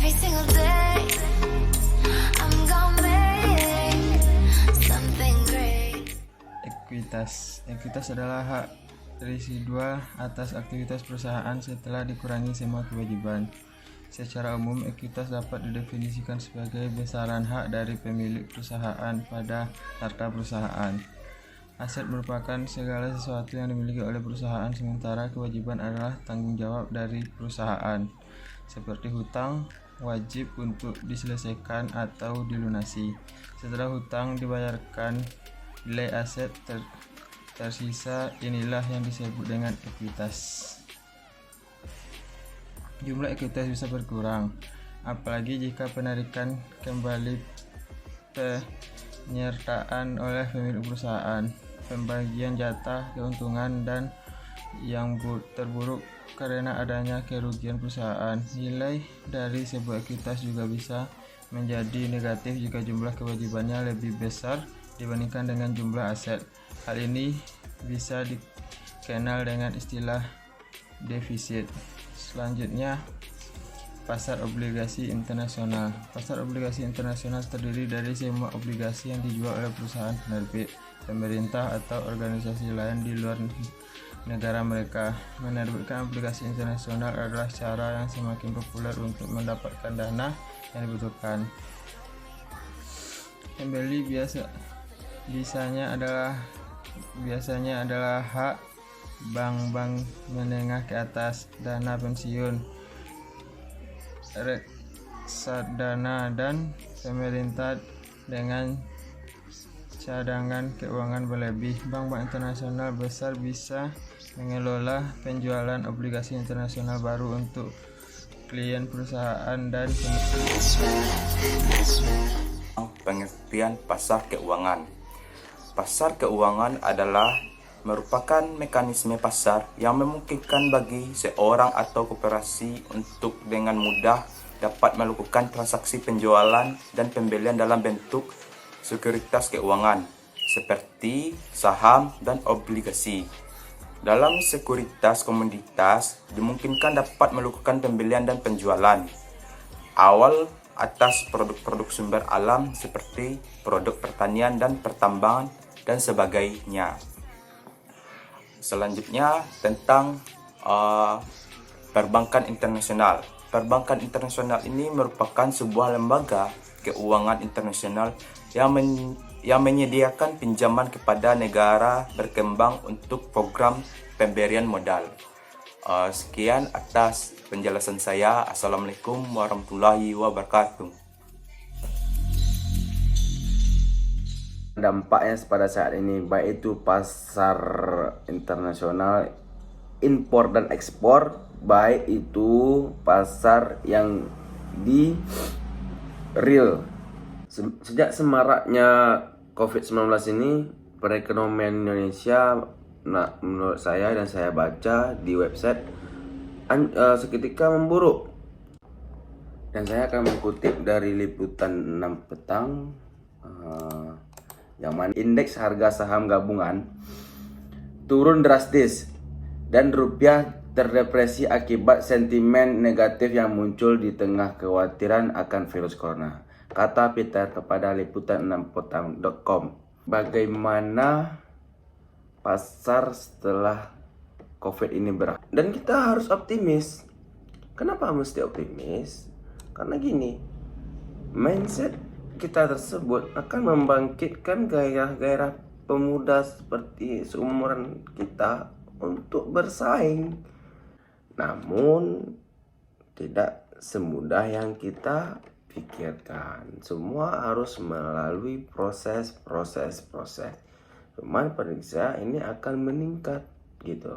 every single day. I'm gonna make something great. Ekuitas adalah hak residual atas aktivitas perusahaan setelah dikurangi semua kewajiban. Secara umum, ekuitas dapat didefinisikan sebagai besaran hak dari pemilik perusahaan pada harta perusahaan. Aset merupakan segala sesuatu yang dimiliki oleh perusahaan, sementara kewajiban adalah tanggung jawab dari perusahaan, seperti hutang, wajib untuk diselesaikan atau dilunasi. Setelah hutang dibayarkan, nilai aset tersisa inilah yang disebut dengan ekuitas. Jumlah ekuitas bisa berkurang, apalagi jika penarikan kembali penyertaan oleh pemilik perusahaan, pembagian jatah keuntungan, dan yang terburuk karena adanya kerugian perusahaan. Nilai dari sebuah ekuitas juga bisa menjadi negatif jika jumlah kewajibannya lebih besar dibandingkan dengan jumlah aset. Hal ini bisa dikenal dengan istilah defisit. Selanjutnya, pasar obligasi internasional. Pasar obligasi internasional terdiri dari semua obligasi yang dijual oleh perusahaan penerbit, pemerintah, atau organisasi lain di luar negara mereka. Menerbitkan obligasi internasional adalah cara yang semakin populer untuk mendapatkan dana yang dibutuhkan. Pembeli biasanya adalah hak bank-bank menengah ke atas, dana pensiun, reksadana, dan pemerintah dengan cadangan keuangan berlebih. Bank-bank internasional besar bisa mengelola penjualan obligasi internasional baru untuk klien perusahaan dan pengertian pasar keuangan. Pasar keuangan adalah merupakan mekanisme pasar yang memungkinkan bagi seorang atau koperasi untuk dengan mudah dapat melakukan transaksi penjualan dan pembelian dalam bentuk sekuritas keuangan seperti saham dan obligasi. Dalam sekuritas komoditas dimungkinkan dapat melakukan pembelian dan penjualan awal atas produk-produk sumber alam seperti produk pertanian dan pertambangan dan sebagainya. Selanjutnya tentang perbankan internasional. Perbankan internasional ini merupakan sebuah lembaga keuangan internasional yang menyediakan pinjaman kepada negara berkembang untuk program pemberian modal. Sekian atas penjelasan saya. Assalamualaikum warahmatullahi wabarakatuh. Dampaknya pada saat ini baik itu pasar internasional impor dan ekspor, baik itu pasar yang di real. Sejak semaraknya COVID-19 ini, perekonomian Indonesia, menurut saya dan saya baca di website, seketika memburuk. Dan saya akan mengutip dari liputan 6 petang, yang mana indeks harga saham gabungan turun drastis dan rupiah terdepresi akibat sentimen negatif yang muncul di tengah kekhawatiran akan virus corona, kata Peter kepada liputan6petang.com. Bagaimana pasar setelah COVID ini berakhir? Dan kita harus optimis. Kenapa mesti optimis? Karena gini, mindset kita tersebut akan membangkitkan gairah-gairah pemuda seperti seumuran kita untuk bersaing. Namun tidak semudah yang kita pikirkan. Semua harus melalui proses. Cuman pada saya ini akan meningkat gitu.